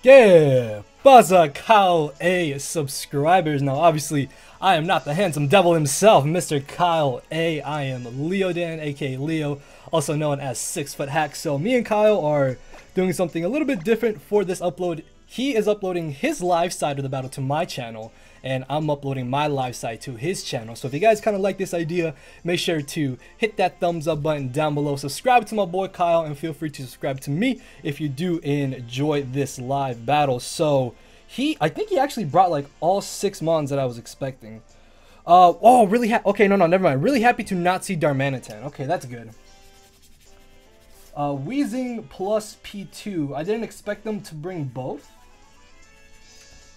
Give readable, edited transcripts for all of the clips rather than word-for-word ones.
Yeah, buzza KyleAye subscribers. Now, obviously, I am not the handsome devil himself, Mr. KyleAye. I am Leodan, aka Leo, also known as 6ftHax. So, me and Kyle are doing something a little bit different for this upload. He is uploading his live side of the battle to my channel, and I'm uploading my live side to his channel. So if you guys kind of like this idea, make sure to hit that thumbs up button down below. Subscribe to my boy Kyle, and feel free to subscribe to me if you do enjoy this live battle. So I think he actually brought like all 6 mons that I was expecting. Oh, really? Okay, no, never mind. Really happy to not see Darmanitan. Okay, that's good. Weezing plus P2. I didn't expect them to bring both.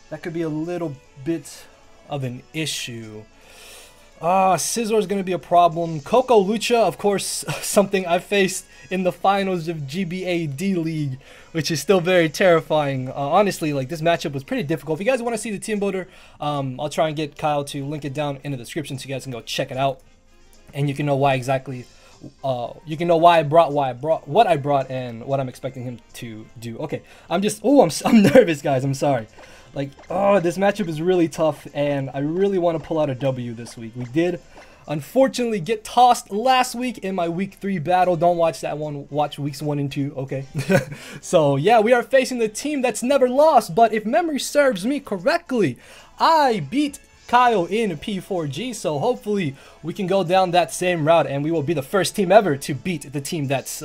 That could be a little bit of an issue. Scizor is going to be a problem. Hawlucha, of course, something I faced in the finals of GBA D League, which is still very terrifying. Honestly, like, this matchup was pretty difficult. If you guys want to see the team builder, I'll try and get Kyle to link it down in the description so you guys can go check it out, and you can know why exactly. You can know why I brought what I brought and what I'm expecting him to do. Okay, I'm nervous, guys. I'm sorry. Like, this matchup is really tough, and I really want to pull out a W this week. We did, unfortunately, get tossed last week in my week 3 battle. Don't watch that one. Watch weeks 1 and 2. Okay. So yeah, we are facing the team that's never lost. But if memory serves me correctly, I beat Kyle in P4G, so hopefully we can go down that same route, and we will be the first team ever to beat the team that's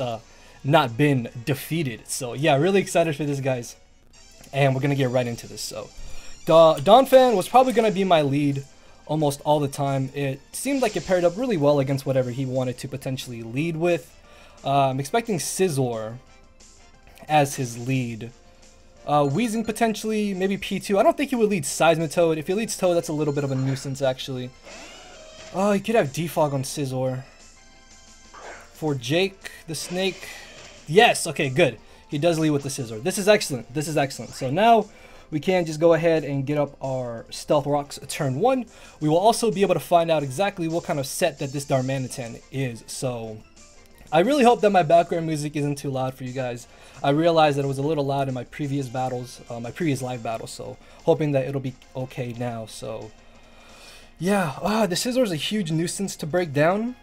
not been defeated. So yeah, really excited for this, guys. And we're going to get right into this. So, Donphan was probably going to be my lead almost all the time. It seemed like it paired up really well against whatever he wanted to potentially lead with. I'm expecting Scizor as his lead. Weezing potentially, maybe P2. I don't think he would lead Seismitoad. If he leads Toad, that's a little bit of a nuisance, actually. He could have Defog on Scizor. For Jake, the snake. Yes, okay, good. He does lead with the Scizor. This is excellent. This is excellent. So now we can just go ahead and get up our Stealth Rocks turn 1. We will also be able to find out exactly what kind of set that this Darmanitan is. So I really hope that my background music isn't too loud for you guys. I realized that it was a little loud in my previous battles, my previous live battles. So hoping that it'll be okay now. So yeah, the Scizor is a huge nuisance to break down.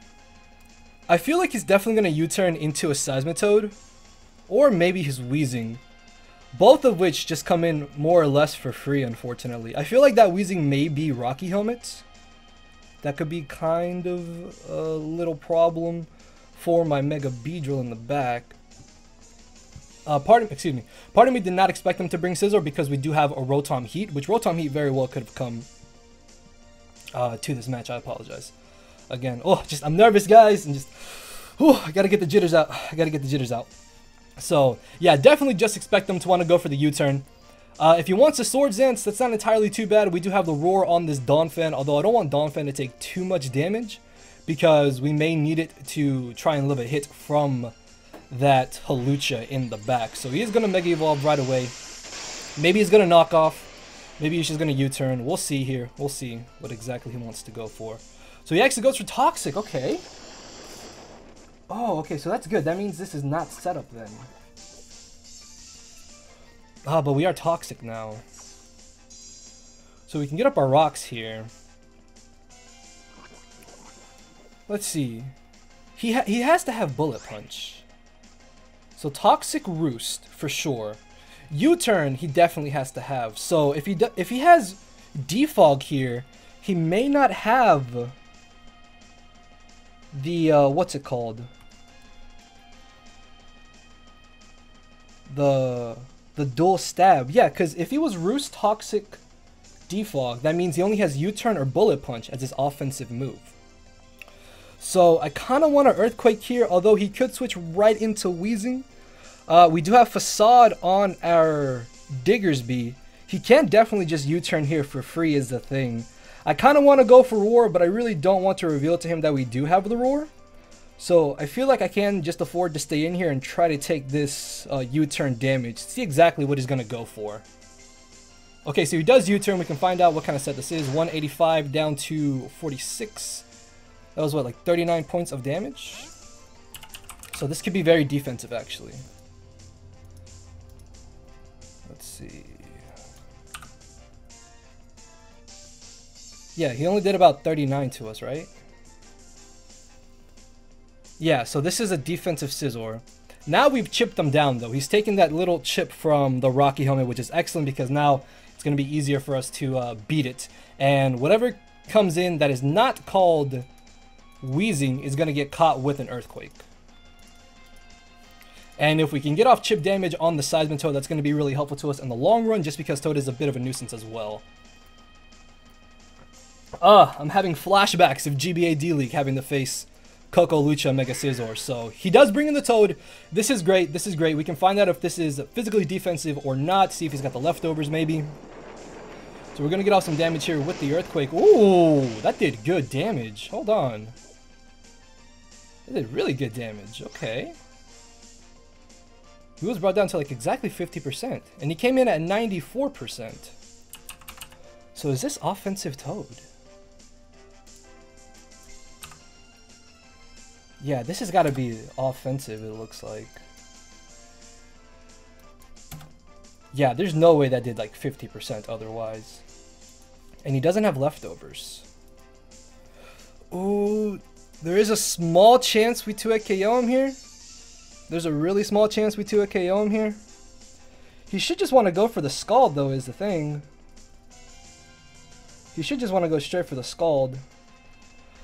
I feel like he's definitely going to U-turn into a Seismitoad. Or maybe his Weezing. Both of which just come in more or less for free, unfortunately. I feel like that Weezing may be Rocky Helmet. That could be kind of a little problem for my Mega Beedrill in the back. Pardon me did not expect them to bring Scizor because we do have a Rotom Heat, which Rotom Heat very well could have come to this match. I apologize. Again, I'm nervous, guys, and I gotta get the jitters out. So, yeah, definitely just expect them to want to go for the U-turn. If he wants a Swords Dance, that's not entirely too bad. We do have the Roar on this Donphan, although I don't want Donphan to take too much damage because we may need it to try and live a hit from that Hawlucha in the back. So he is going to Mega Evolve right away. Maybe he's going to knock off. Maybe he's just going to U-turn. We'll see here. We'll see what exactly he wants to go for. So he actually goes for Toxic. Okay. Oh, okay, so that's good. That means this is not set up then. But we are Toxic now. So we can get up our rocks here. Let's see. He has to have Bullet Punch. So Toxic Roost, for sure. U-turn, he definitely has to have. So if he has Defog here, he may not have the, what's it called? The dual stab. Yeah, because if he was Roost, Toxic, Defog, that means he only has U-turn or Bullet Punch as his offensive move. So I kind of want an Earthquake here, although he could switch right into Weezing. We do have Facade on our Diggersby. He can definitely just U-turn here for free is the thing. I kind of want to go for Roar, but I really don't want to reveal to him that we do have the Roar. So I feel like I can just afford to stay in here and try to take this U-turn damage. See exactly what he's going to go for. Okay, so he does U-turn. We can find out what kind of set this is. 185 down to 46. That was what, like 39 points of damage? So this could be very defensive, actually. Let's see. Yeah, he only did about 39 to us, right? Yeah, so this is a defensive Scizor. Now we've chipped him down, though. He's taken that little chip from the Rocky Helmet, which is excellent because now it's going to be easier for us to beat it. And whatever comes in that is not called Wheezing is going to get caught with an Earthquake. And if we can get off chip damage on the Seismitoad, that's going to be really helpful to us in the long run, just because Toad is a bit of a nuisance as well. I'm having flashbacks of GBA D-League having to face Hawlucha Mega Scizor. So he does bring in the Toad. This is great. This is great. We can find out if this is physically defensive or not. See if he's got the leftovers maybe. So we're going to get off some damage here with the Earthquake. Ooh, that did good damage. Hold on. It did really good damage. Okay. He was brought down to like exactly 50%. And he came in at 94%. So is this offensive Toad? Yeah, this has got to be offensive, it looks like. Yeah, there's no way that did like 50% otherwise. And he doesn't have leftovers. Ooh, there is a small chance we 2-hit KO him here. There's a really small chance we 2-hit KO him here. He should just want to go for the Scald, though, is the thing. He should just want to go straight for the Scald.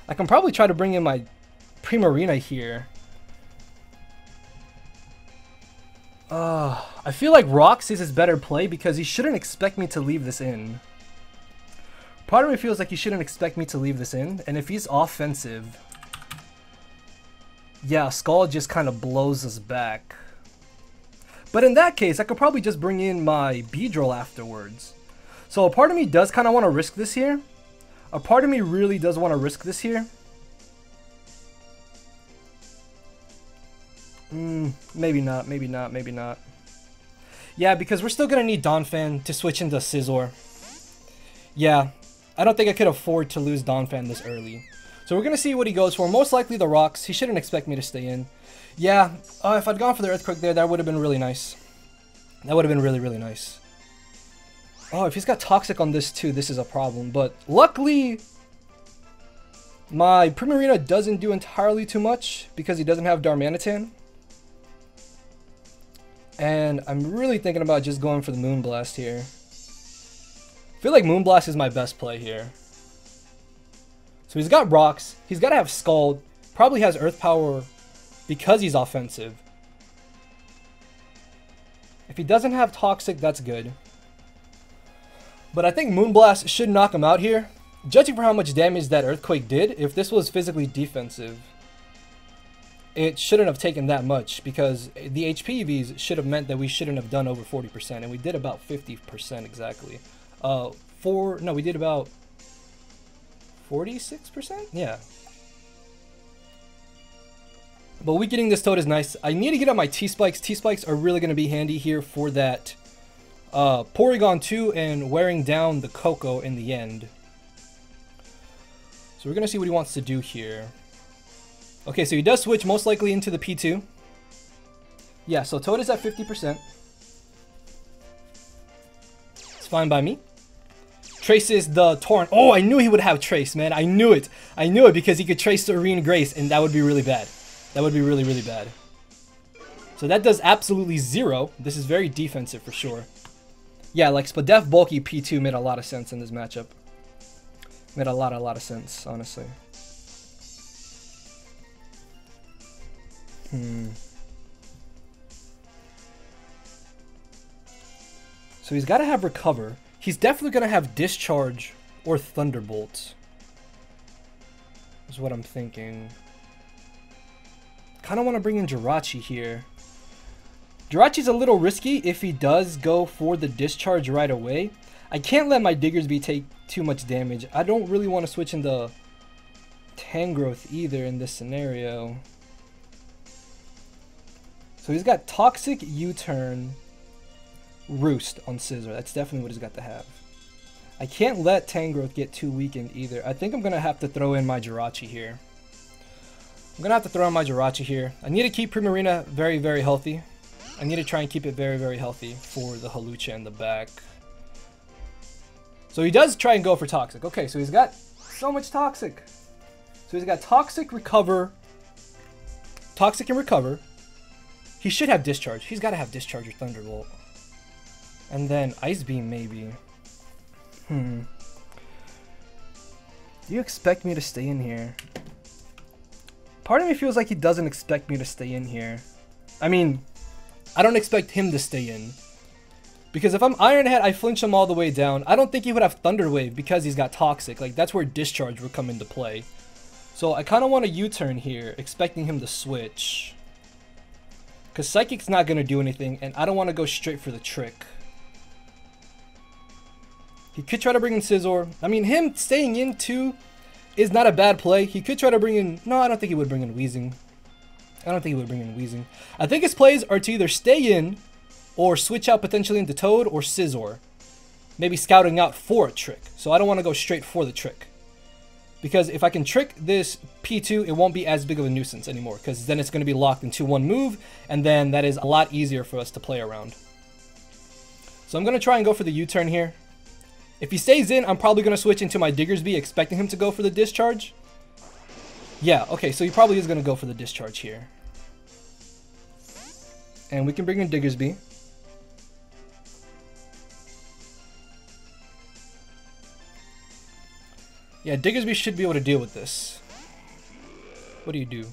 I can probably try to bring in my Primarina here. I feel like Rocks is his better play because he shouldn't expect me to leave this in. Part of me feels like he shouldn't expect me to leave this in, and if he's offensive, yeah, Scald just kind of blows us back. But in that case, I could probably just bring in my Beedrill afterwards. So a part of me does kind of want to risk this here. A part of me really does want to risk this here. Maybe not, maybe not, maybe not. Yeah, because we're still going to need Donphan to switch into Scizor. Yeah, I don't think I could afford to lose Donphan this early. So we're going to see what he goes for. Most likely the Rocks. He shouldn't expect me to stay in. Yeah, if I'd gone for the Earthquake there, that would have been really nice. That would have been really, really nice. Oh, if he's got Toxic on this too, this is a problem. But luckily, my Primarina doesn't do entirely too much because he doesn't have Darmanitan. And I'm really thinking about just going for the Moonblast here. I feel like Moonblast is my best play here. So he's got Rocks. He's got to have Scald. Probably has Earth Power because he's offensive. If he doesn't have Toxic, that's good. But I think Moonblast should knock him out here. Judging for how much damage that Earthquake did, if this was physically defensive, it shouldn't have taken that much because the HP EVs should have meant that we shouldn't have done over 40%, and we did about 50% exactly. We did about 46%? Yeah. But weakening this Toad is nice. I need to get on my T-Spikes. T-Spikes are really going to be handy here for that Porygon 2 and wearing down the Coco in the end. So we're going to see what he wants to do here. Okay, so he does switch most likely into the P2. Yeah, so Toad is at 50%. It's fine by me. Traces the Torrent. Oh, I knew he would have Trace, man. I knew it. I knew it because he could trace Serene Grace, and that would be really bad. That would be really, really bad. So that does absolutely 0. This is very defensive for sure. Yeah, like Spadef Bulky P2 made a lot of sense in this matchup. Made a lot of sense, honestly. So he's got to have Recover. He's definitely going to have Discharge or Thunderbolt. Is what I'm thinking. Kind of want to bring in Jirachi here. Jirachi's a little risky if he does go for the Discharge right away. I can't let my Diggersby take too much damage. I don't really want to switch into Tangrowth either in this scenario. So he's got Toxic, U-Turn, Roost on Scizor. That's definitely what he's got to have. I can't let Tangrowth get too weakened either. I think I'm going to have to throw in my Jirachi here. I need to keep Primarina very, very healthy. I need to try and keep it very, very healthy for the Hawlucha in the back. So he does try and go for Toxic. Okay, so he's got so much Toxic. So he's got Toxic, Recover. Toxic and Recover. He should have Discharge. He's got to have Discharge or Thunderbolt. And then Ice Beam, maybe. Do you expect me to stay in here? Part of me feels like he doesn't expect me to stay in here. I mean, I don't expect him to stay in. Because if I'm Iron Head, I flinch him all the way down. I don't think he would have Thunder Wave because he's got Toxic. Like, that's where Discharge would come into play. So I kind of want a U-turn here, expecting him to switch. Because Psychic's not going to do anything, and I don't want to go straight for the trick. He could try to bring in Scizor. I mean, him staying in too is not a bad play. He could try to bring in... No, I don't think he would bring in Weezing. I think his plays are to either stay in or switch out potentially into Toad or Scizor. Maybe scouting out for a trick. So I don't want to go straight for the trick. Because if I can trick this P2, it won't be as big of a nuisance anymore. Because then it's going to be locked into one move. And then that is a lot easier for us to play around. So I'm going to try and go for the U-turn here. If he stays in, I'm probably going to switch into my Diggersby, expecting him to go for the Discharge. Yeah, okay, so he probably is going to go for the Discharge here. And we can bring in Diggersby. Yeah, Diggersby should be able to deal with this. What do you do?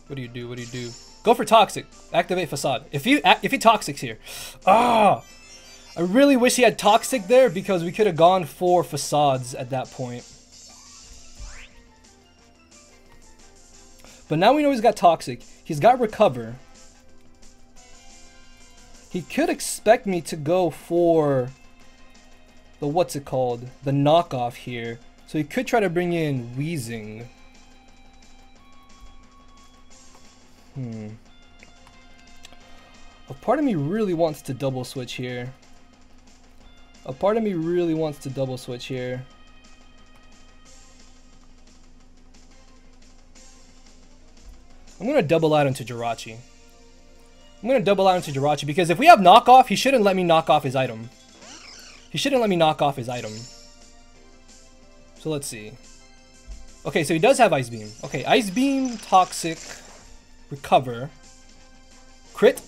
Go for Toxic. Activate Facade. If he Toxics here. Ah! I really wish he had Toxic there because we could have gone for Facades at that point. But now we know he's got Toxic. He's got Recover. He could expect me to go for the the knockoff here. So he could try to bring in Weezing. A part of me really wants to double switch here. I'm going to double out into Jirachi. Because if we have knockoff, he shouldn't let me knock off his item. So let's see. Okay, so he does have Ice Beam. Okay, Ice Beam, Toxic, Recover. Crit?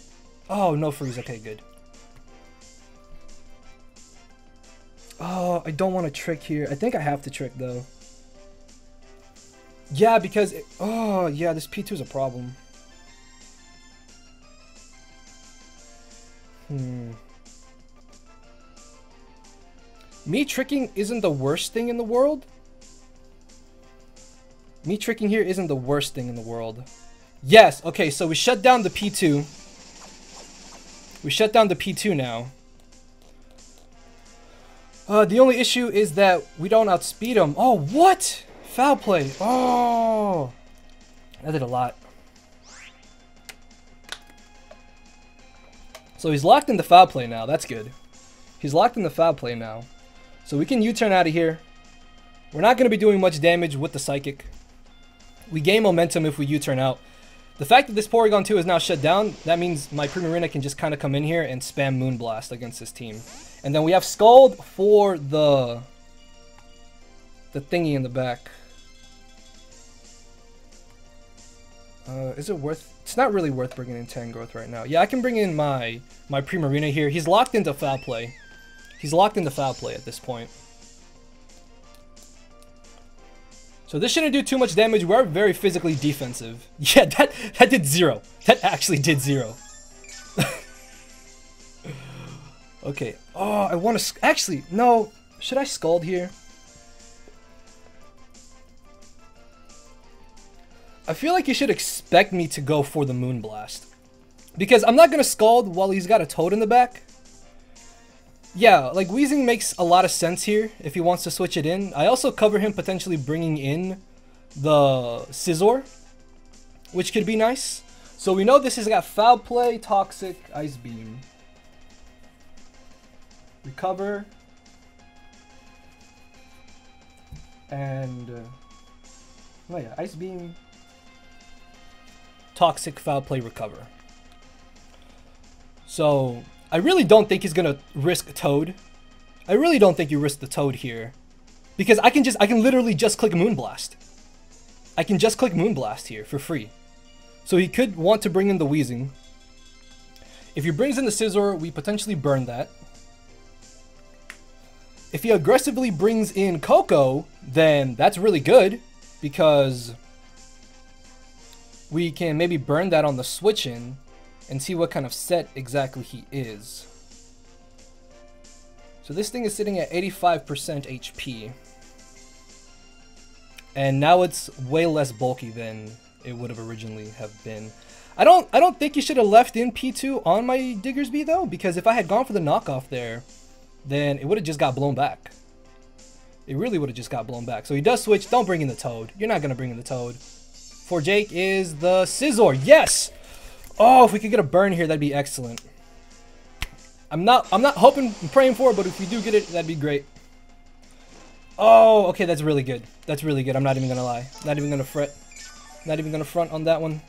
Oh, no freeze. Okay, good. Oh, I don't want to trick here. I think I have to trick, though. Yeah, because... oh, yeah, this P2 is a problem. Me tricking isn't the worst thing in the world. Yes, okay, so we shut down the P2. Now. The only issue is that we don't outspeed him. Oh, what? Foul play. Oh, that did a lot. So he's locked in the foul play now. That's good. So we can U-turn out of here. We're not going to be doing much damage with the Psychic. We gain momentum if we U-turn out. The fact that this Porygon 2 is now shut down, that means my Primarina can just kind of come in here and spam Moonblast against this team. And then we have Scald for the thingy in the back. Is it worth... It's not really worth bringing in Tangrowth right now. Yeah, I can bring in my Primarina here. He's locked into foul play. At this point. So this shouldn't do too much damage. We're very physically defensive. Yeah, that did 0. That actually did 0. Okay. Oh, I want to... Actually, no. Should I Scald here? I feel like you should expect me to go for the Moonblast. Because I'm not going to Scald while he's got a Toad in the back. Yeah, like Weezing makes a lot of sense here if he wants to switch it in. I also cover him potentially bringing in the Scizor, which could be nice. So we know this has got Foul Play, Toxic, Ice Beam. Recover. And... oh yeah, Ice Beam. Toxic, Foul Play, Recover. So I really don't think he's gonna risk Toad. I really don't think you risk the Toad here. Because I can literally just click Moonblast. I can just click Moonblast here for free. So he could want to bring in the Weezing. If he brings in the Scizor, we potentially burn that. If he aggressively brings in Coco, then that's really good. Because we can maybe burn that on the switch in and see what kind of set exactly he is. So this thing is sitting at 85% HP. And now it's way less bulky than it would have originally have been. I don't think you should have left in P2 on my Diggersby though, because if I had gone for the knockoff there, then it would have just got blown back. It really would have just got blown back. So he does switch. Don't bring in the Toad. You're not gonna bring in the Toad. For Jake is the Scizor. Yes! Oh, if we could get a burn here, that'd be excellent. I'm not hoping and praying for it, but if we do get it, that'd be great. Oh, okay, that's really good. That's really good. I'm not even gonna lie. Not even gonna fret. Not even gonna front on that one.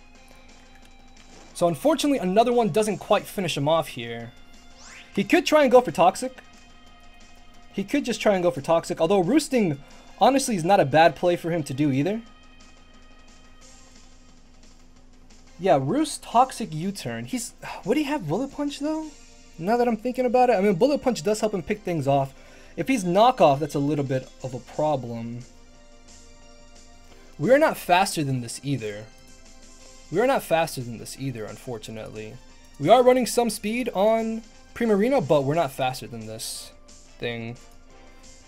So unfortunately, another one doesn't quite finish him off here. He could try and go for Toxic. He could just try and go for Toxic, although Roosting, honestly, is not a bad play for him to do either. Yeah, Roost, Toxic, U-turn. Would he have Bullet Punch, though? Now that I'm thinking about it, I mean, Bullet Punch does help him pick things off. If he's knockoff, that's a little bit of a problem. We're not faster than this either. We are not faster than this either, unfortunately. We are running some speed on Primarina, but we're not faster than this thing.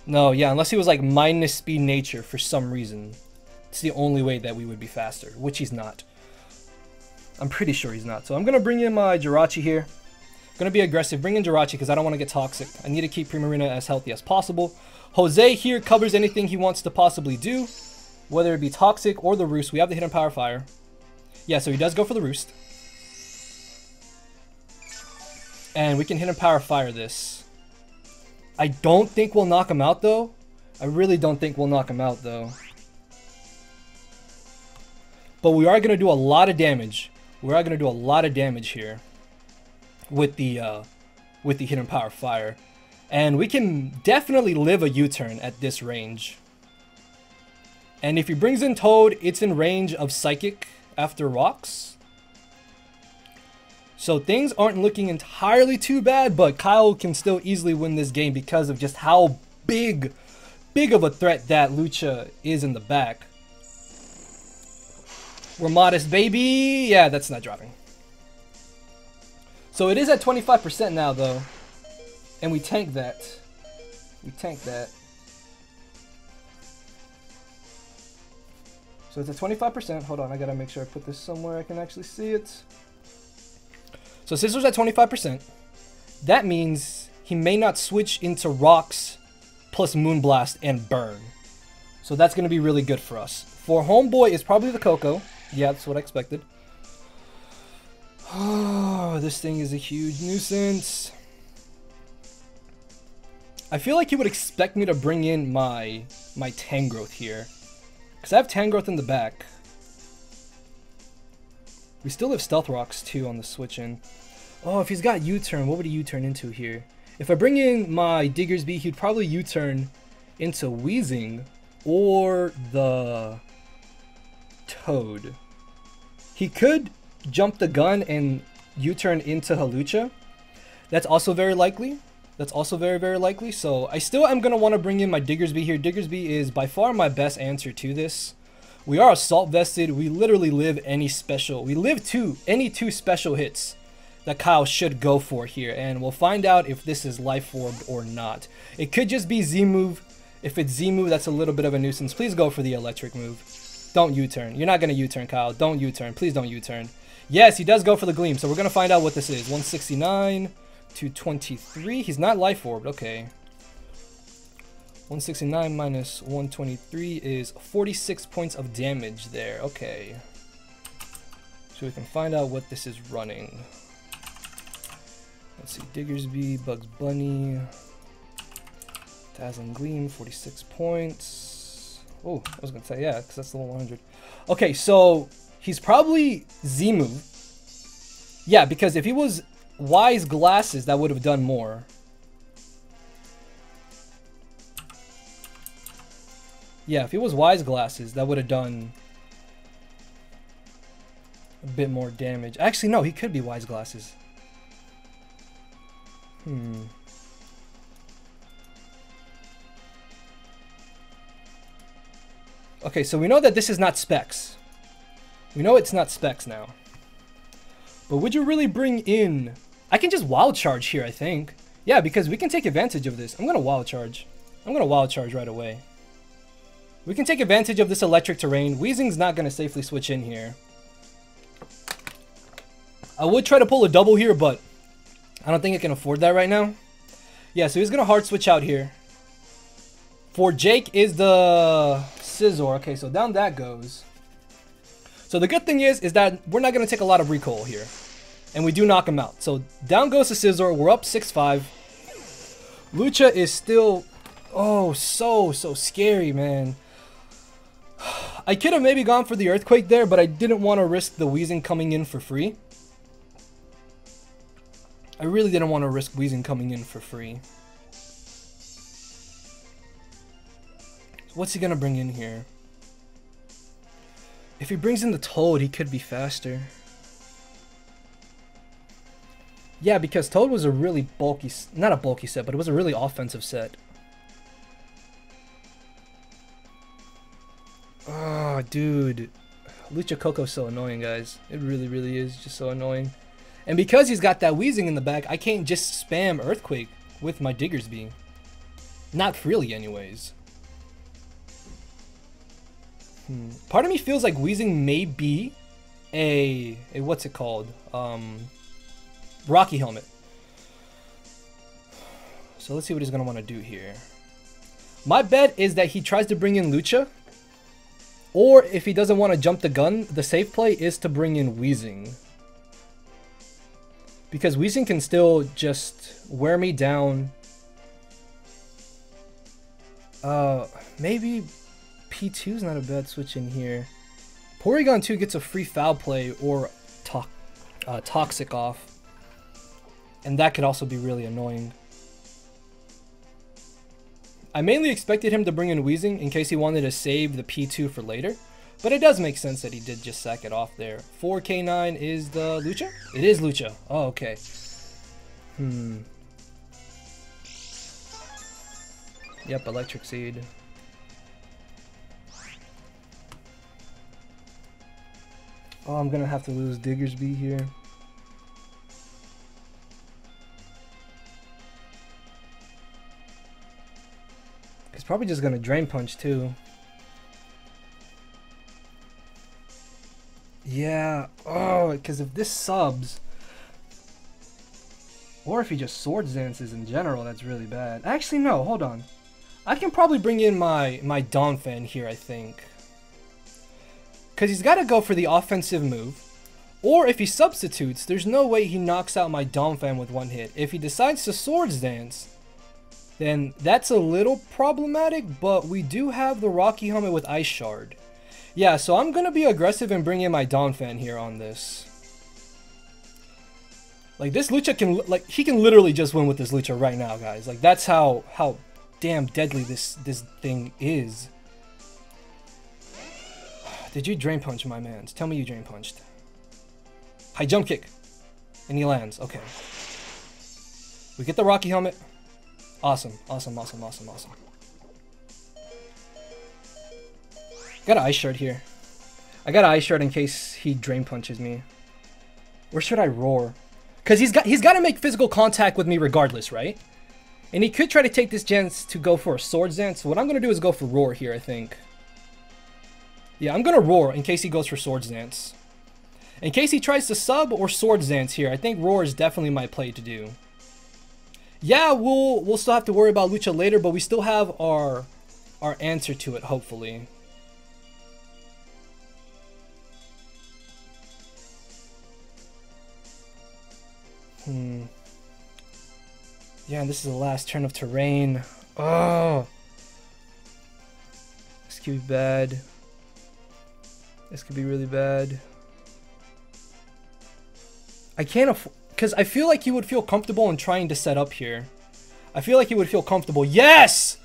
No, yeah, unless he was like minus speed nature for some reason. It's the only way that we would be faster, which he's not. I'm pretty sure he's not. So I'm going to bring in my Jirachi here. I'm going to be aggressive. Bring in Jirachi because I don't want to get Toxic. I need to keep Primarina as healthy as possible. Jose here covers anything he wants to possibly do, whether it be Toxic or the Roost. We have the Hidden Power Fire. Yeah, so he does go for the Roost. And we can Hidden Power Fire this. I don't think we'll knock him out, though. I really don't think we'll knock him out, though. But we are going to do a lot of damage. We are going to do a lot of damage here with the Hidden Power Fire. And we can definitely live a U-turn at this range. And if he brings in Toad, it's in range of Psychic after Rocks. So things aren't looking entirely too bad, but Kyle can still easily win this game because of just how big of a threat that Lucha is in the back. We're modest, baby. Yeah, that's not dropping. So it is at 25% now, though. And we tank that. We tank that. So it's at 25%. Hold on, I gotta make sure I put this somewhere I can actually see it. So Scizor's at 25%. That means he may not switch into Rocks plus Moonblast and Burn. So that's gonna be really good for us. For Homeboy, it's probably the Coco. Yeah, that's what I expected. Oh, this thing is a huge nuisance. I feel like he would expect me to bring in my Tangrowth here. Because I have Tangrowth in the back. We still have Stealth Rocks too on the switch in. Oh, if he's got U-turn, what would he U-turn into here? If I bring in my Diggersby, he'd probably U-turn into Weezing or the Toad. He could jump the gun and U-turn into Hawlucha. That's also very likely. That's also very, very likely. So I still am going to want to bring in my Diggersby here. Diggersby is by far my best answer to this. We are Assault Vested. We literally live any special. We live any two special hits that Kyle should go for here. And we'll find out if this is Life Orbed or not. It could just be Z-move. If it's Z-move, that's a little bit of a nuisance. Please go for the electric move. Don't U-turn. You're not going to U-turn, Kyle. Don't U-turn. Please don't U-turn. Yes, he does go for the Gleam. So we're going to find out what this is. 169 to 23. He's not Life Orbed. Okay. 169 minus 123 is 46 points of damage there. Okay. So we can find out what this is running. Let's see. Diggersby, Bugs Bunny, Dazzling Gleam, 46 points. Oh, I was going to say, yeah, because that's level 100. Okay, so he's probably Z-move. Yeah, because if he was Wise Glasses, that would have done more. Yeah, if it was Wise Glasses, that would have done a bit more damage. Actually, no, he could be Wise Glasses. Okay, so we know that this is not Specs. We know it's not Specs now. But would you really bring in... I can just Wild Charge here, I think. Yeah, because we can take advantage of this. I'm going to Wild Charge. I'm going to Wild Charge right away. We can take advantage of this electric terrain. Weezing's not going to safely switch in here. I would try to pull a double here, but I don't think I can afford that right now. Yeah, so he's going to hard switch out here. For Jake is the Scizor. Okay, so down that goes. So the good thing is that we're not going to take a lot of recoil here. And we do knock him out. So down goes the Scizor. We're up 6-5. Lucha is still... Oh, so scary, man. I could have maybe gone for the Earthquake there, but I didn't want to risk the Weezing coming in for free. I really didn't want to risk Weezing coming in for free. What's he going to bring in here? If he brings in the Toad, he could be faster. Yeah, because Toad was a really bulky... Not a bulky set, but it was a really offensive set. Oh, dude. Lucha Coco's so annoying, guys. It really, really is just so annoying. And because he's got that Weezing in the back, I can't just spam Earthquake with my Diggersby. Not freely, anyways. Part of me feels like Weezing may be a what's it called? Rocky Helmet. So let's see what he's going to want to do here. My bet is that he tries to bring in Lucha. Or if he doesn't want to jump the gun, the safe play is to bring in Weezing. Because Weezing can still just wear me down. Maybe P2 is not a bad switch in here. Porygon 2 gets a free foul play or Toxic off. And that could also be really annoying. I mainly expected him to bring in Weezing in case he wanted to save the P2 for later. But it does make sense that he did just sack it off there. 4K9 is the Lucha? It is Lucha. Oh, okay. Yep, Electric Seed. Oh, I'm gonna have to lose Diggersby here. He's probably just gonna Drain Punch too. Yeah. Oh, because if this subs, or if he just Swords Dances in general, that's really bad. Actually, no. Hold on. I can probably bring in my Donphan here, I think. Because he's got to go for the offensive move. Or if he substitutes, there's no way he knocks out my Donphan with one hit. If he decides to Swords Dance, then that's a little problematic, but we do have the Rocky Helmet with Ice Shard. Yeah, so I'm going to be aggressive and bring in my Donphan here on this. Like, this Lucha can, like, he can literally just win with this Lucha right now, guys. Like, that's how damn deadly this thing is. Did you Drain Punch, my man? Tell me you Drain Punched. High Jump Kick. And he lands. Okay. We get the Rocky Helmet. Awesome. Awesome, awesome, awesome, awesome. Got an Ice Shard here. I got an Ice Shard in case he Drain Punches me. Or should I Roar? Because he's got to make physical contact with me regardless, right? And he could try to take this chance to go for a Swords Dance. So what I'm going to do is go for Roar here, I think. Yeah, I'm going to Roar in case he goes for Swords Dance. In case he tries to sub or Swords Dance here, I think Roar is definitely my play to do. Yeah, we'll still have to worry about Lucha later, but we still have our answer to it, hopefully. Yeah, and this is the last turn of terrain. Oh! This could be bad. This could be really bad. I can't afford... because I feel like he would feel comfortable in trying to set up here. I feel like he would feel comfortable. Yes!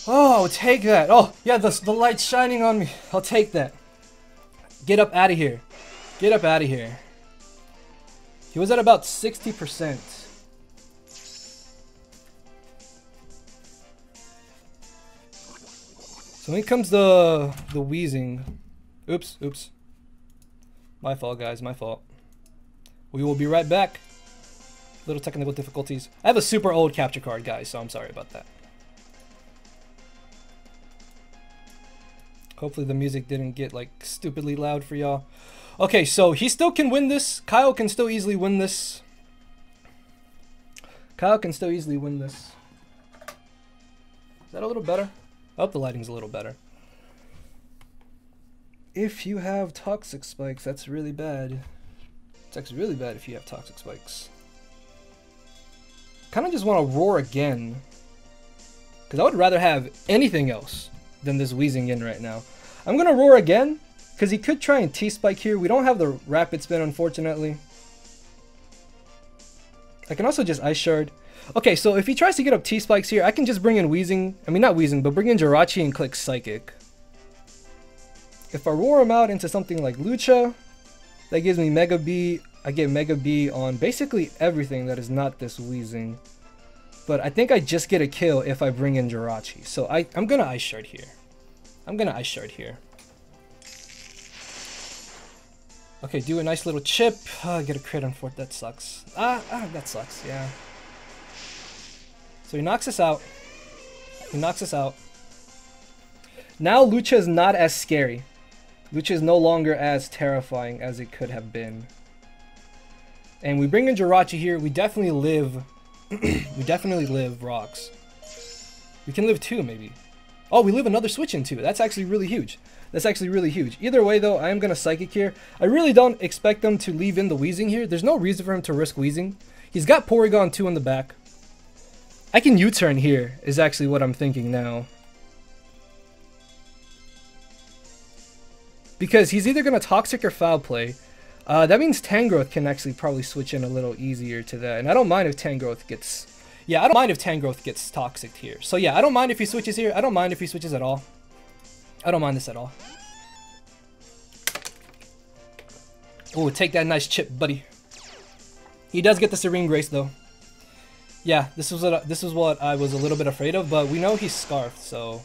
Oh, I'll take that. Oh, yeah, the light's shining on me. I'll take that. Get up out of here. Get up out of here. He was at about 60%. So when it comes to the wheezing, oops. My fault, guys, my fault. We will be right back. Little technical difficulties. I have a super old capture card, guys, so I'm sorry about that. Hopefully the music didn't get like stupidly loud for y'all. Okay, so he still can win this. Kyle can still easily win this. Kyle can still easily win this. Is that a little better? Oh, the lighting's a little better. If you have toxic spikes, that's really bad. It's actually really bad if you have toxic spikes. Kind of just want to roar again. Because I would rather have anything else than this wheezing in right now. I'm going to roar again. Because he could try and T-Spike here. We don't have the Rapid Spin, unfortunately. I can also just Ice Shard. Okay, so if he tries to get up T-Spikes here, I can just bring in Wheezing. I mean, not Wheezing, but bring in Jirachi and click Psychic. If I roar him out into something like Lucha, that gives me Mega B. I get Mega B on basically everything that is not this Wheezing. But I think I just get a kill if I bring in Jirachi. So I'm going to Ice Shard here. I'm going to Ice Shard here. Okay, do a nice little chip. Get a crit on fourth. That sucks. That sucks, yeah. So he knocks us out. He knocks us out. Now Lucha is not as scary. Lucha is no longer as terrifying as it could have been. And we bring in Jirachi here. We definitely live. We definitely live rocks. We can live 2 maybe. Oh, we live another switch in 2. That's actually really huge. That's actually really huge. Either way, though, I am going to Psychic here. I really don't expect them to leave in the Wheezing here. There's no reason for him to risk Wheezing. He's got Porygon 2 in the back. I can U-turn here, is actually what I'm thinking now. Because he's either going to Toxic or Foul Play. That means Tangrowth can actually probably switch in a little easier to that. And I don't mind if Tangrowth gets... Yeah, I don't mind if Tangrowth gets Toxic here. So yeah, I don't mind if he switches here. I don't mind if he switches at all. I don't mind this at all. Oh, take that nice chip, buddy. He does get the Serene Grace, though. Yeah, this is what I was a little bit afraid of, but we know he's Scarfed, so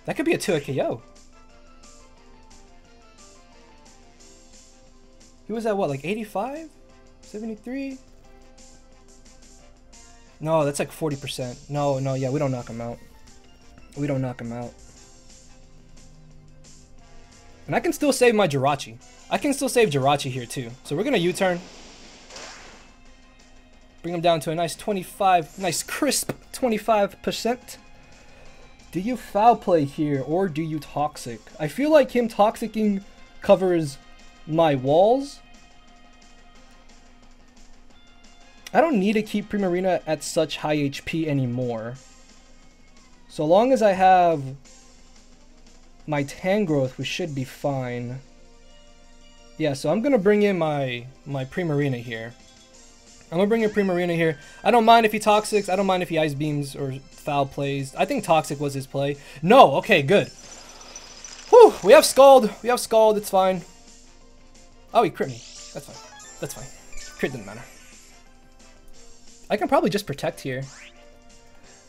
that could be a 2-hit KO. He was at what, like 85? 73? No, that's like 40%. No, yeah, we don't knock him out. We don't knock him out. And I can still save my Jirachi. I can still save Jirachi here too. So we're going to U-turn. Bring him down to a nice 25, nice crisp 25%. Do you Foul Play here or do you Toxic? I feel like him Toxicing covers my walls. I don't need to keep Primarina at such high HP anymore. So long as I have my Tangrowth, we should be fine. Yeah, so I'm gonna bring in my Primarina here. I'm gonna bring in Primarina here. I don't mind if he Toxics, I don't mind if he Ice Beams or Foul Plays. I think Toxic was his play. No, okay, good. Whew, we have Scald, it's fine. Oh, he crit me. That's fine, that's fine. Crit didn't matter. I can probably just Protect here.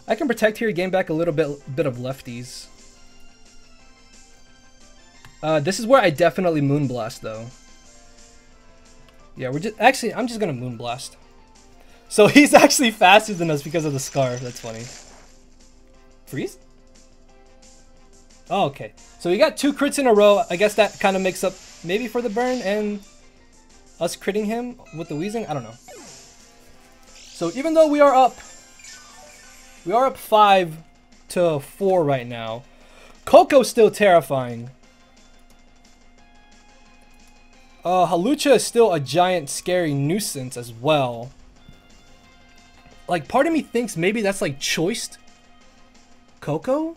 I can Protect here, gain back a little bit of lefties. This is where I definitely Moonblast, though. Yeah, I'm just gonna Moonblast. So he's actually faster than us because of the Scarf. That's funny. Freeze? Oh, okay. So we got 2 crits in a row. I guess that kind of makes up maybe for the burn and us critting him with the Wheezing. I don't know. So even though we are up 5 to 4 right now, Coco's still terrifying. Hawlucha is still a giant scary nuisance as well. Like, part of me thinks maybe that's like choiced Coco?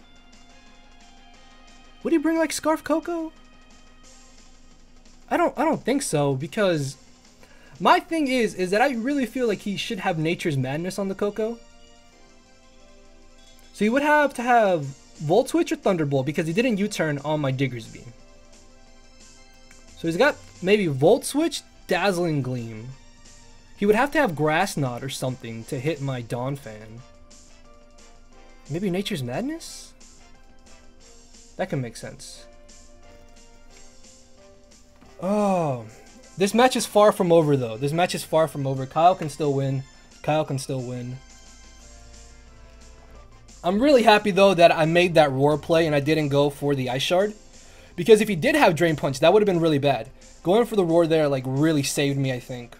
Would he bring like Scarf Coco? I don't think so, because My thing is that I really feel like he should have Nature's Madness on the Koko. So he would have to have Volt Switch or Thunderbolt because he didn't U-turn on my Diggersby. So he's got maybe Volt Switch, Dazzling Gleam. He would have to have Grass Knot or something to hit my Donphan. Maybe Nature's Madness? That can make sense. Oh, this match is far from over though. This match is far from over. Kyle can still win. Kyle can still win. I'm really happy though that I made that Roar play and I didn't go for the Ice Shard. Because if he did have Drain Punch, that would have been really bad. Going for the Roar there like really saved me, I think.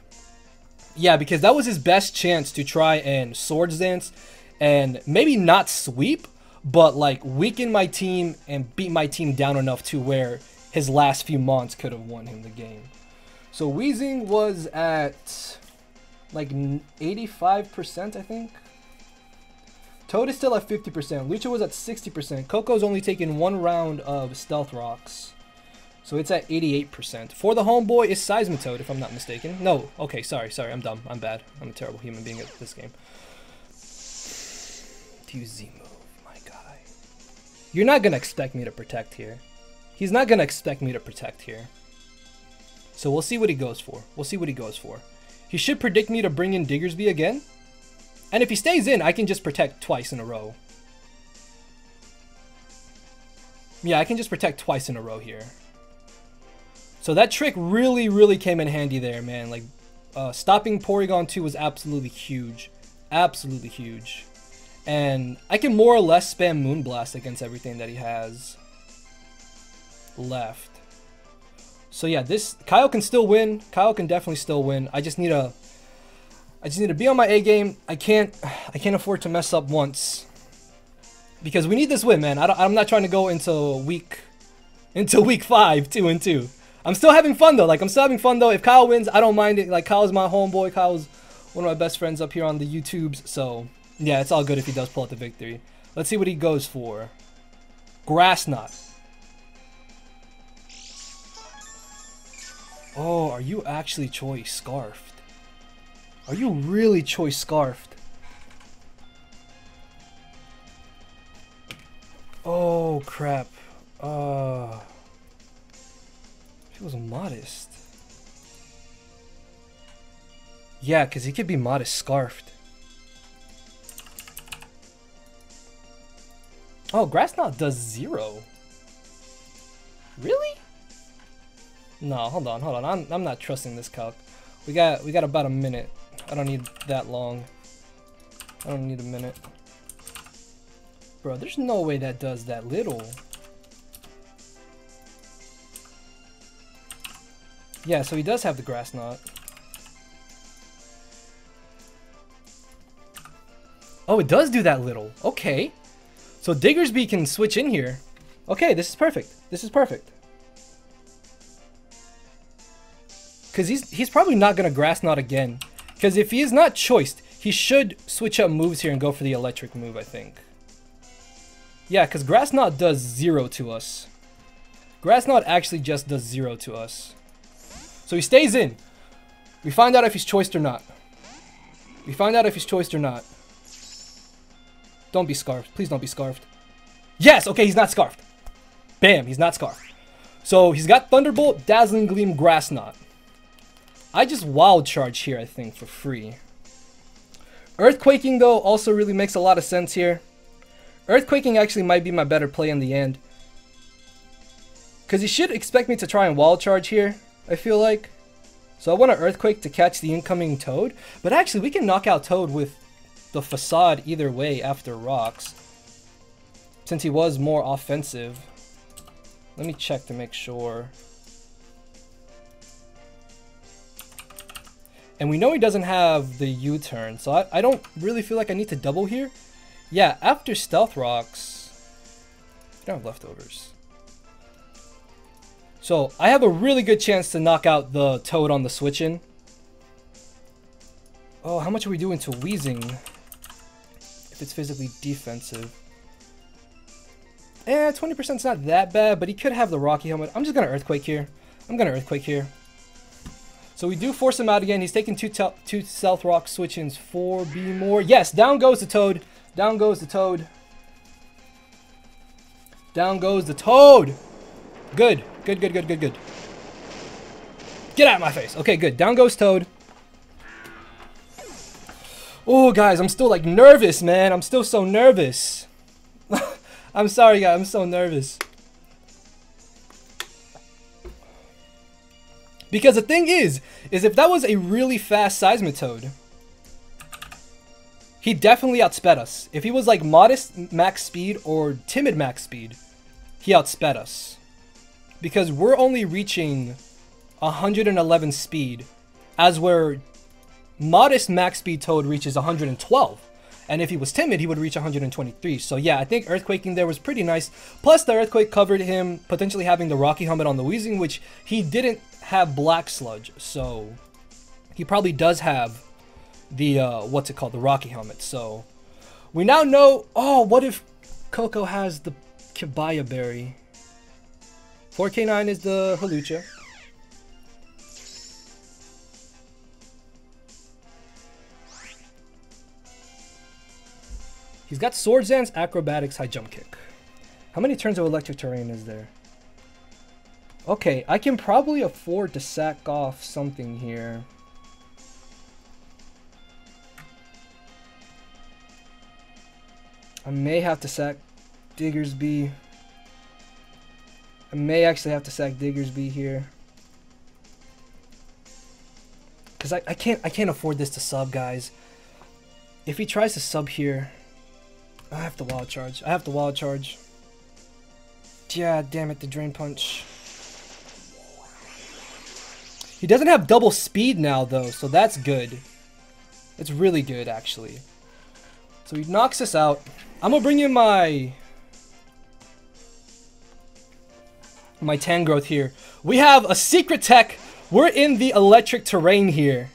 Yeah, because that was his best chance to try and Swords Dance and maybe not sweep, but like weaken my team and beat my team down enough to where his last few Mons could have won him the game. So Weezing was at like 85%, I think. Toad is still at 50%. Lucha was at 60%. Coco's only taken one round of Stealth Rocks. So it's at 88%. For the homeboy is Seismitoad, if I'm not mistaken. No, okay, sorry, I'm dumb. I'm bad. I'm a terrible human being at this game. TZ move, my guy. You're not going to expect me to protect here. He's not going to expect me to protect here. So we'll see what he goes for. We'll see what he goes for. He should predict me to bring in Diggersby again. And if he stays in, I can just protect twice in a row. Yeah, I can just protect twice in a row here. So that trick really came in handy there, man. Like, stopping Porygon 2 was absolutely huge. Absolutely huge. And I can more or less spam Moonblast against everything that he has left. So yeah, Kyle can still win. Kyle can definitely still win. I just need to be on my A game. I can't afford to mess up once. Because we need this win, man. I'm not trying to go into week 5 2-2. I'm still having fun though. Like, I'm still having fun though. If Kyle wins, I don't mind it. Like, Kyle's my homeboy. Kyle's one of my best friends up here on the YouTubes. So yeah, it's all good if he does pull out the victory. Let's see what he goes for. Grass Knot. Oh, are you actually Choice Scarfed? Are you really Choice Scarfed? Oh crap. He was modest. Yeah, because he could be modest Scarfed. Oh, Grass Knot does 0. Really? No, hold on. I'm not trusting this calc. We got about a minute. I don't need that long. I don't need a minute. Bro, there's no way that does that little. Yeah, so he does have the Grass Knot. Oh, it does do that little. Okay. So Diggersby can switch in here. Okay, this is perfect. This is perfect. Because he's probably not going to Grass Knot again. Because if he is not choiced, he should switch up moves here and go for the electric move, I think. Yeah, because Grass Knot does 0 to us. Grass Knot actually just does 0 to us. So he stays in. We find out if he's choiced or not. We find out if he's choiced or not. Don't be scarfed. Please don't be scarfed. Yes! Okay, he's not scarfed. Bam, he's not scarfed. So he's got Thunderbolt, Dazzling Gleam, Grass Knot. I just Wild Charge here, I think, for free. Earthquaking, though, also really makes a lot of sense here. Earthquaking actually might be my better play in the end. Because he should expect me to try and Wild Charge here, I feel like. So I want an Earthquake to catch the incoming Toad. But actually, we can knock out Toad with the Facade either way after Rocks. Since he was more offensive. Let me check to make sure. And we know he doesn't have the U-turn, so I don't really feel like I need to double here. Yeah, after Stealth Rocks, I don't have leftovers. So I have a really good chance to knock out the Toad on the switch-in. Oh, how much are we doing to Weezing? If it's physically defensive. 20% is not that bad, but he could have the Rocky Helmet. I'm just going to Earthquake here. I'm going to Earthquake here. So we do force him out again. He's taking two Stealth Rock switch-ins, 4B more. Yes, down goes the Toad. Down goes the Toad. Down goes the Toad. Good. Good, good, good, good, good. Get out of my face. Okay, good. Down goes Toad. Oh, guys, I'm still, like, nervous, man. I'm still so nervous. I'm sorry, guys. I'm so nervous. Because the thing is if that was a really fast Seismitoad, he definitely outsped us. If he was like modest max speed or timid max speed, he outsped us. Because we're only reaching 111 speed, as where modest max speed Toad reaches 112. And if he was timid, he would reach 123. So yeah, I think Earthquaking there was pretty nice. Plus the Earthquake covered him potentially having the Rocky Helmet on the Weezing, which he didn't have Black Sludge. So he probably does have the, what's it called? The Rocky Helmet. So we now know, oh, what if Coco has the Kibaya Berry? 4K9 is the Hawlucha. He's got Swords Dance, Acrobatics, High Jump Kick. How many turns of Electric Terrain is there? Okay, I can probably afford to sack off something here. I may have to sack Diggersby. I may actually have to sack Diggersby here. Cause I can't afford this to sub, guys. If he tries to sub here, I have to wild charge. I have to wild charge. Yeah, damn it, the Drain Punch. He doesn't have double speed now, though, so that's good. It's really good, actually. So he knocks us out. I'm gonna bring in my Tangrowth here. We have a secret tech. We're in the electric terrain here.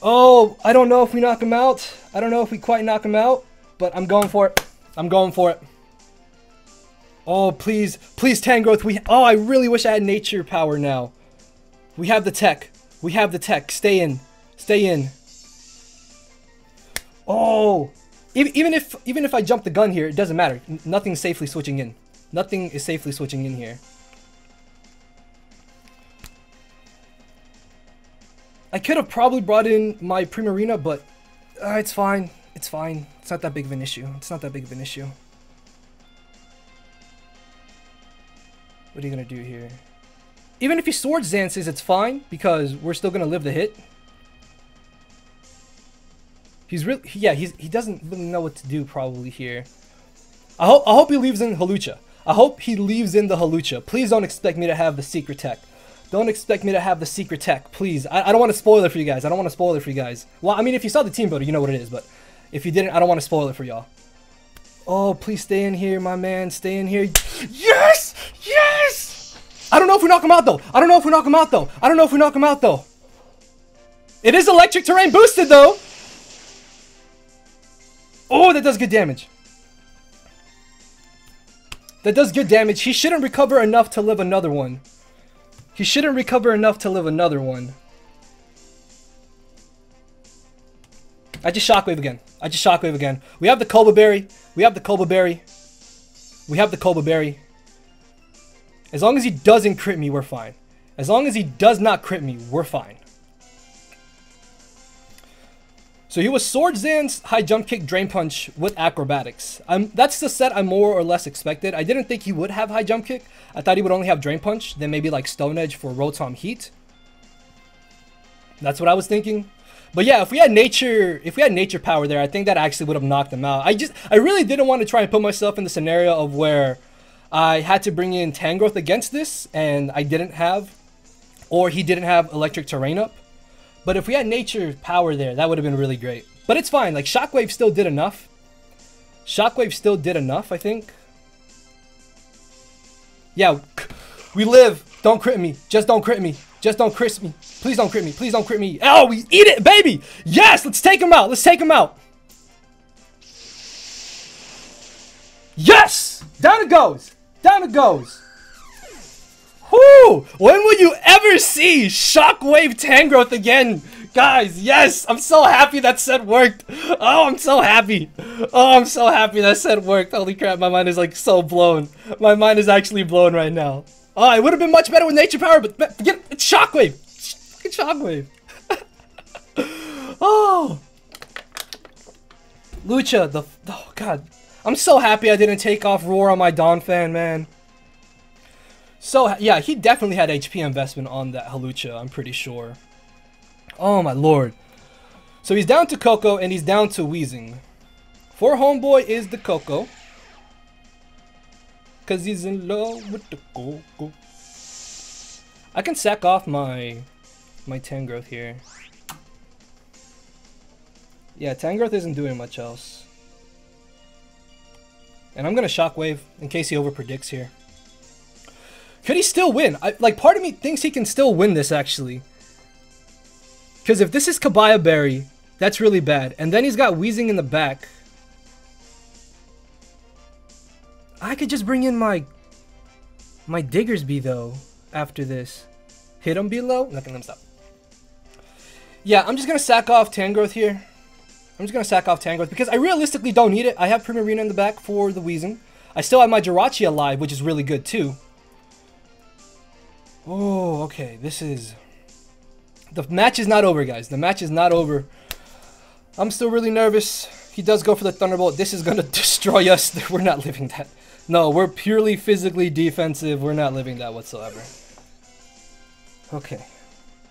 Oh, I don't know if we knock him out. I don't know if we quite knock him out. But I'm going for it. I'm going for it. Oh, please. Please, Tangrowth. Oh, I really wish I had nature power now. We have the tech. We have the tech. Stay in. Stay in. Oh. Even if I jump the gun here, it doesn't matter. Nothing's safely switching in. Nothing is safely switching in here. I could have probably brought in my Primarina, but it's fine. It's fine. It's not that big of an issue. It's not that big of an issue. What are you gonna do here? Even if he Swords Dances, it's fine because we're still gonna live the hit. He's really, yeah, he doesn't really know what to do probably here. I hope he leaves in Hawlucha. I hope he leaves in the Hawlucha. Please don't expect me to have the secret tech. Don't expect me to have the secret tech, please. I don't want to spoil it for you guys. I don't want to spoil it for you guys. Well, I mean, if you saw the team builder, you know what it is, but if you didn't, I don't want to spoil it for y'all. Oh, please stay in here, my man. Stay in here. Yes! Yes! I don't know if we knock him out, though. I don't know if we knock him out, though. I don't know if we knock him out, though. It is electric terrain boosted, though. Oh, that does good damage. That does good damage. He shouldn't recover enough to live another one. He shouldn't recover enough to live another one. I just Shockwave again. I just Shockwave again. We have the Cobra Berry. We have the Cobra Berry. We have the Cobra Berry. As long as he doesn't crit me, we're fine. As long as he does not crit me, we're fine. So he was Swords Dance, High Jump Kick, Drain Punch with Acrobatics. That's the set I more or less expected. I didn't think he would have High Jump Kick. I thought he would only have Drain Punch, then maybe like Stone Edge for Rotom Heat. That's what I was thinking. But yeah, if we had nature power there, I think that actually would have knocked him out. I really didn't want to try and put myself in the scenario of where I had to bring in Tangrowth against this, and I didn't have, or he didn't have Electric Terrain up. But if we had nature power there, that would have been really great. But it's fine. Like, Shockwave still did enough. Shockwave still did enough, I think. Yeah, we live. Don't crit me. Just don't crit me. Just don't crit me. Please don't crit me. Please don't crit me. Oh, we eat it, baby. Yes, let's take him out. Let's take him out. Yes! Down it goes. Down it goes. Whoo! When will you ever see Shockwave Tangrowth again? Guys, yes! I'm so happy that set worked! Oh, I'm so happy! Oh, I'm so happy that set worked! Holy crap, my mind is like so blown. My mind is actually blown right now. Oh, it would have been much better with Nature Power, but forget it, it's Shockwave! It's Shockwave! Oh! Lucha, oh god. I'm so happy I didn't take off Roar on my Donphan, man. So, yeah, he definitely had HP investment on that Hawlucha, I'm pretty sure. Oh my lord. So he's down to Coco and he's down to Weezing. For Homeboy is the Coco. Cause he's in love with the Coco. I can sack off my Tangrowth here. Yeah, Tangrowth isn't doing much else. And I'm gonna Shockwave in case he overpredicts here. Could he still win? Like, part of me thinks he can still win this, actually. Because if this is Kabaya Berry, that's really bad. And then he's got Weezing in the back. I could just bring in my Diggersby, though, after this. Hit him below? Nothing, let him stop. Yeah, I'm just going to sack off Tangrowth here. I'm just going to sack off Tangrowth because I realistically don't need it. I have Primarina in the back for the Weezing. I still have my Jirachi alive, which is really good, too. Oh, okay. This is... The match is not over, guys. The match is not over. I'm still really nervous. He does go for the Thunderbolt. This is going to destroy us. We're not living that. No, we're purely physically defensive. We're not living that whatsoever. Okay.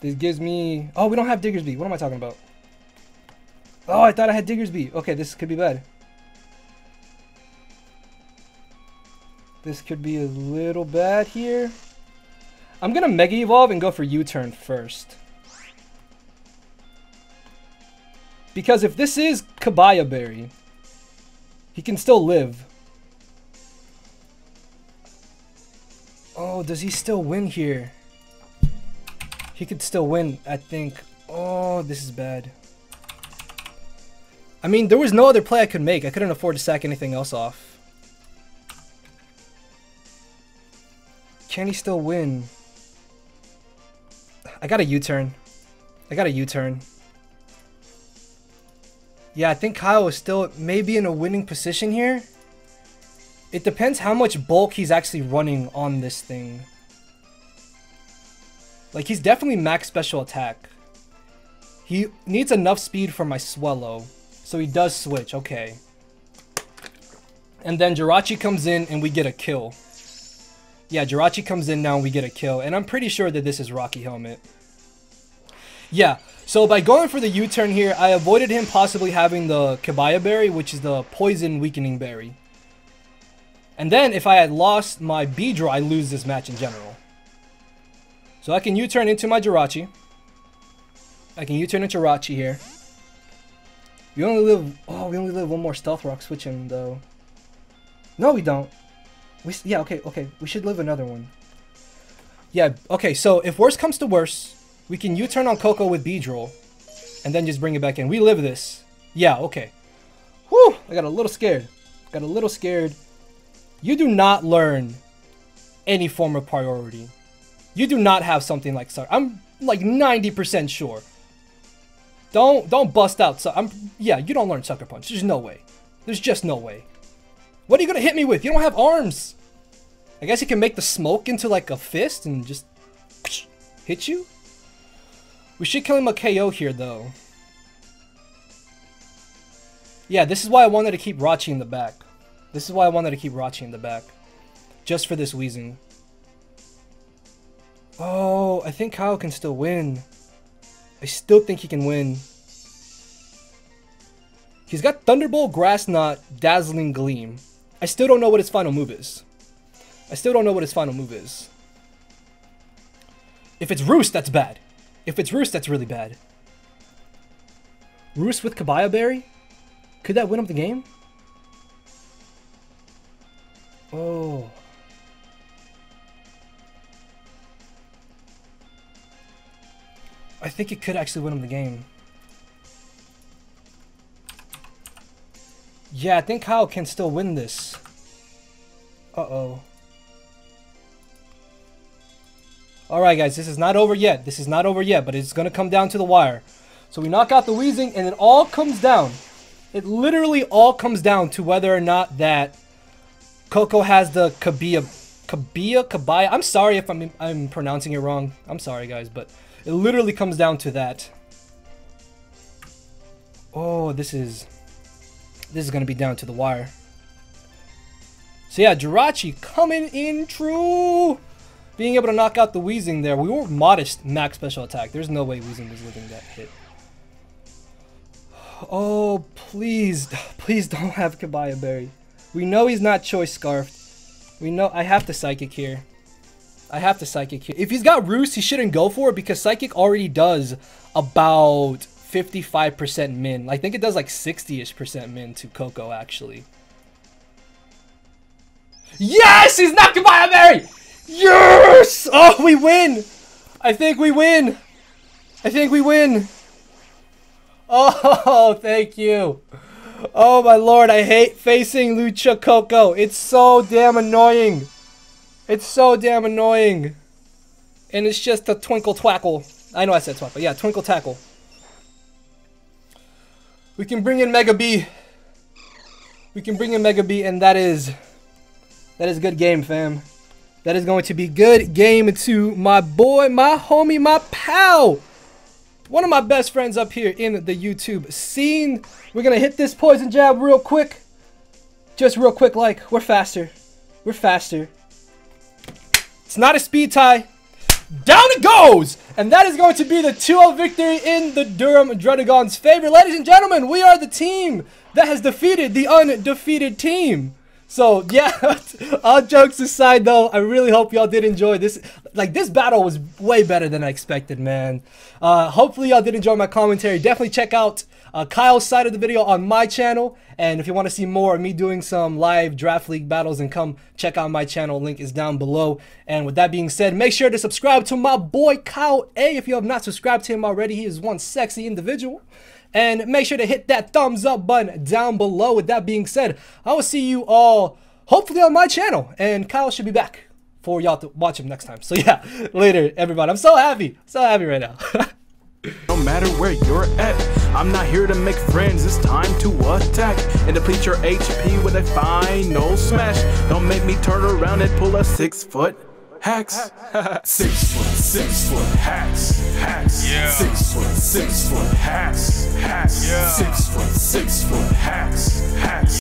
This gives me... Oh, we don't have Diggersby. What am I talking about? Oh, I thought I had Diggersby. Okay, this could be bad. This could be a little bad here. I'm going to Mega Evolve and go for U-turn first. Because if this is Kabaya Berry, he can still live. Oh, does he still win here? He could still win, I think. Oh, this is bad. I mean, there was no other play I could make. I couldn't afford to sack anything else off. Can he still win? I got a U-turn. I got a U-turn. Yeah, I think Kyle is still maybe in a winning position here. It depends how much bulk he's actually running on this thing. Like, he's definitely max special attack. He needs enough speed for my Swellow. So he does switch, okay. And then Jirachi comes in and we get a kill. Yeah, Jirachi comes in now and we get a kill. And I'm pretty sure that this is Rocky Helmet. Yeah, so by going for the U-turn here, I avoided him possibly having the Kabaya Berry, which is the Poison Weakening Berry. And then if I had lost my Beedrill, I lose this match in general. So I can U-turn into my Jirachi. I can U-turn into Jirachi here. We only live... Oh, we only live one more Stealth Rock switch in, though. No, we don't. Yeah, okay. We should live another one. Yeah, okay, so if worse comes to worse, we can U-turn on Coco with Beedrill. And then just bring it back in. We live this. Yeah, okay. Whew! I got a little scared. Got a little scared. You do not learn any form of priority. You do not have something like Sucker. I'm like 90% sure. Don't bust out. So yeah, you don't learn Sucker Punch. There's no way. There's just no way. What are you gonna hit me with? You don't have arms. I guess you can make the smoke into like a fist and just hit you. We should kill him a KO here though. Yeah, this is why I wanted to keep Rachi in the back. This is why I wanted to keep Rachi in the back. Just for this Weezing. Oh, I think Kyle can still win. I still think he can win. He's got Thunderbolt, Grass Knot, Dazzling Gleam. I still don't know what his final move is. I still don't know what his final move is. If it's Roost, that's bad. If it's Roost, that's really bad. Roost with Kabaya Berry? Could that win him the game? Oh. I think it could actually win him the game. Yeah, I think Kyle can still win this. Uh-oh. Alright guys, this is not over yet. This is not over yet, but it's going to come down to the wire. So we knock out the Weezing, and it all comes down. It literally all comes down to whether or not that Coco has the KyleAye. I'm sorry if I'm pronouncing it wrong. I'm sorry guys, but it literally comes down to that. Oh, this is going to be down to the wire. So yeah, Jirachi coming in true. Being able to knock out the Weezing there. We were modest max special attack. There's no way Weezing was living that hit. Oh, please. Please don't have KyleAye Berry. We know he's not Choice Scarfed. We know. I have to Psychic here. I have to Psychic here. If he's got Roost, he shouldn't go for it because Psychic already does about 55% min. I think it does like 60-ish% min to Coco, actually. Yes! He's not KyleAye Berry! Yes! Oh, we win! I think we win! I think we win! Oh, thank you. Oh my lord, I hate facing Lucha Coco. It's so damn annoying. It's so damn annoying. And it's just a twinkle twackle. I know I said twackle. Yeah, twinkle tackle. We can bring in Mega B. We can bring in Mega B, and that is good game, fam. That is going to be good game to my boy, my homie, my pal. One of my best friends up here in the YouTube scene. We're going to hit this poison jab real quick. Just real quick, like, we're faster. We're faster. It's not a speed tie. Down it goes! And that is going to be the 2-0 victory in the Durham Dredagon's favor. Ladies and gentlemen, we are the team that has defeated the undefeated team. So, yeah, all jokes aside, though, I really hope y'all did enjoy this. Like, this battle was way better than I expected, man. Hopefully, y'all did enjoy my commentary. Definitely check out Kyle's side of the video on my channel. And if you want to see more of me doing some live Draft League battles, then come check out my channel. Link is down below. And with that being said, make sure to subscribe to my boy KyleAye. If you have not subscribed to him already, he is one sexy individual. And make sure to hit that thumbs up button down below. With that being said, I will see you all hopefully on my channel. And Kyle should be back for y'all to watch him next time. So yeah, later everybody. I'm so happy. So happy right now. No matter where you're at, I'm not here to make friends, it's time to attack and deplete your HP with a final smash. Don't make me turn around and pull a 6-foot hacks. 6 foot hacks, hacks. Yeah. 6 foot hacks, hacks. Yeah. 6 foot hacks, hacks.